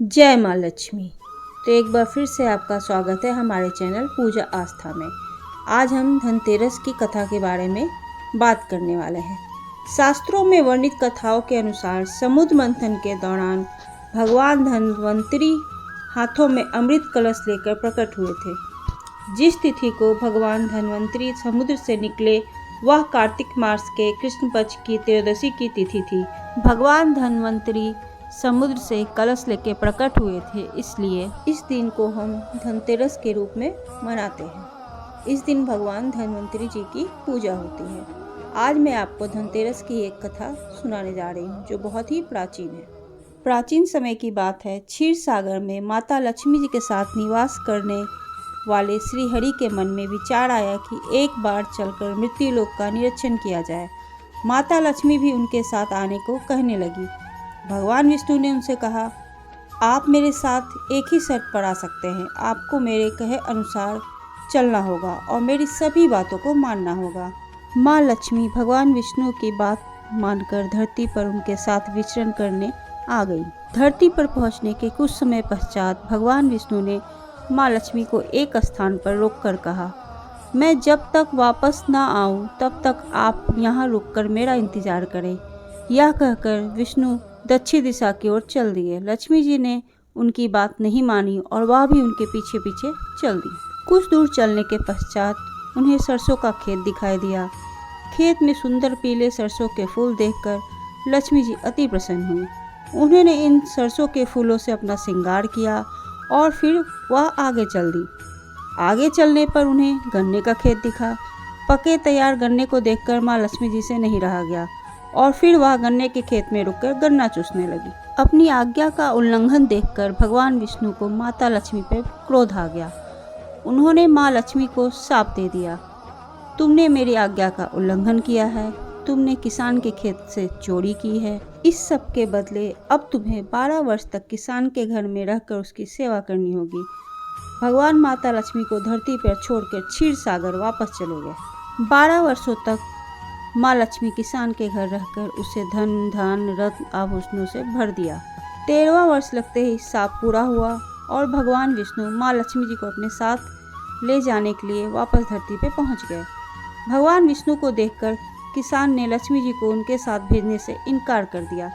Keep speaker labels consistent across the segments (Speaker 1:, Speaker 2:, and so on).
Speaker 1: जय माँ लक्ष्मी। तो एक बार फिर से आपका स्वागत है हमारे चैनल पूजा आस्था में। आज हम धनतेरस की कथा के बारे में बात करने वाले हैं। शास्त्रों में वर्णित कथाओं के अनुसार समुद्र मंथन के दौरान भगवान धन्वंतरी हाथों में अमृत कलश लेकर प्रकट हुए थे। जिस तिथि को भगवान धन्वंतरी समुद्र से निकले वह कार्तिक मास के कृष्ण पक्ष की त्रयोदशी की तिथि थी। भगवान धन्वंतरी समुद्र से कलश लेके प्रकट हुए थे, इसलिए इस दिन को हम धनतेरस के रूप में मनाते हैं। इस दिन भगवान धन्वंतरी जी की पूजा होती है। आज मैं आपको धनतेरस की एक कथा सुनाने जा रही हूँ जो बहुत ही प्राचीन है। प्राचीन समय की बात है। क्षीर सागर में माता लक्ष्मी जी के साथ निवास करने वाले श्री हरि के मन में विचार आया कि एक बार चलकर मृत्यु लोक का निरीक्षण किया जाए। माता लक्ष्मी भी उनके साथ आने को कहने लगी। भगवान विष्णु ने उनसे कहा, आप मेरे साथ एक ही शर्त पर आ सकते हैं। आपको मेरे कहे अनुसार चलना होगा और मेरी सभी बातों को मानना होगा। माँ लक्ष्मी भगवान विष्णु की बात मानकर धरती पर उनके साथ विचरण करने आ गई। धरती पर पहुंचने के कुछ समय पश्चात भगवान विष्णु ने माँ लक्ष्मी को एक स्थान पर रोककर कहा, मैं जब तक वापस ना आऊं तब तक आप यहाँ रुककर मेरा इंतजार करें। यह कहकर विष्णु दक्षिण दिशा की ओर चल दिए। लक्ष्मी जी ने उनकी बात नहीं मानी और वह भी उनके पीछे पीछे चल दी। कुछ दूर चलने के पश्चात उन्हें सरसों का खेत दिखाई दिया। खेत में सुंदर पीले सरसों के फूल देखकर लक्ष्मी जी अति प्रसन्न हुई। उन्होंने इन सरसों के फूलों से अपना श्रृंगार किया और फिर वह आगे चल दी। आगे चलने पर उन्हें गन्ने का खेत दिखा। पके तैयार गन्ने को देखकर माँ लक्ष्मी जी से नहीं रहा गया और फिर वह गन्ने के खेत में रुककर गन्ना चूसने लगी। अपनी आज्ञा का उल्लंघन देखकर भगवान विष्णु को माता लक्ष्मी पर क्रोध आ गया। उन्होंने माँ लक्ष्मी को शाप दे दिया, तुमने मेरी आज्ञा का उल्लंघन किया है, तुमने किसान के खेत से चोरी की है। इस सब के बदले अब तुम्हें 12 वर्ष तक किसान के घर में रहकर उसकी सेवा करनी होगी। भगवान माता लक्ष्मी को धरती पर छोड़कर क्षीर सागर वापस चले गए। 12 वर्षों तक माँ लक्ष्मी किसान के घर रहकर उसे धन धान रत्न आभूषणों से भर दिया। 13वां वर्ष लगते ही शाप पूरा हुआ और भगवान विष्णु माँ लक्ष्मी जी को अपने साथ ले जाने के लिए वापस धरती पे पहुंच गए। भगवान विष्णु को देखकर किसान ने लक्ष्मी जी को उनके साथ भेजने से इनकार कर दिया।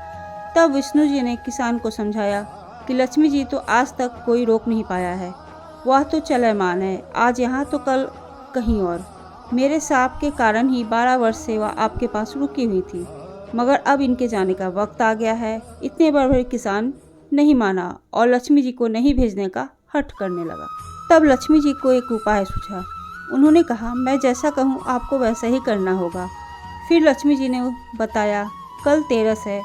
Speaker 1: तब विष्णु जी ने किसान को समझाया कि लक्ष्मी जी तो आज तक कोई रोक नहीं पाया है, वह तो चलमान है, आज यहाँ तो कल कहीं और। मेरे शाप के कारण ही 12 वर्ष से वह आपके पास रुकी हुई थी, मगर अब इनके जाने का वक्त आ गया है। इतने बड़े किसान नहीं माना और लक्ष्मी जी को नहीं भेजने का हठ करने लगा। तब लक्ष्मी जी को एक उपाय सूझा। उन्होंने कहा, मैं जैसा कहूँ आपको वैसा ही करना होगा। फिर लक्ष्मी जी ने बताया, कल तेरस है,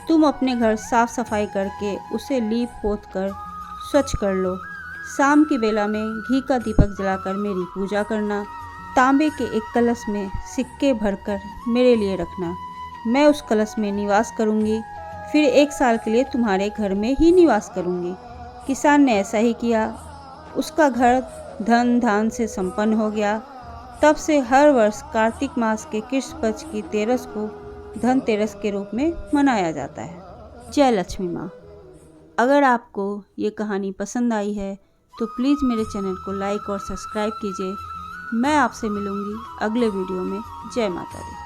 Speaker 1: तुम अपने घर साफ सफाई करके उसे लीप पोत कर स्वच्छ कर लो। शाम की बेला में घी का दीपक जलाकर मेरी पूजा करना। तांबे के एक कलश में सिक्के भरकर मेरे लिए रखना। मैं उस कलश में निवास करूंगी, फिर 1 साल के लिए तुम्हारे घर में ही निवास करूंगी। किसान ने ऐसा ही किया। उसका घर धन धान से संपन्न हो गया। तब से हर वर्ष कार्तिक मास के कृष्ण पक्ष की तेरस को धनतेरस के रूप में मनाया जाता है। जय लक्ष्मी माँ। अगर आपको ये कहानी पसंद आई है तो प्लीज़ मेरे चैनल को लाइक और सब्सक्राइब कीजिए। मैं आपसे मिलूंगी अगले वीडियो में। जय माता दी।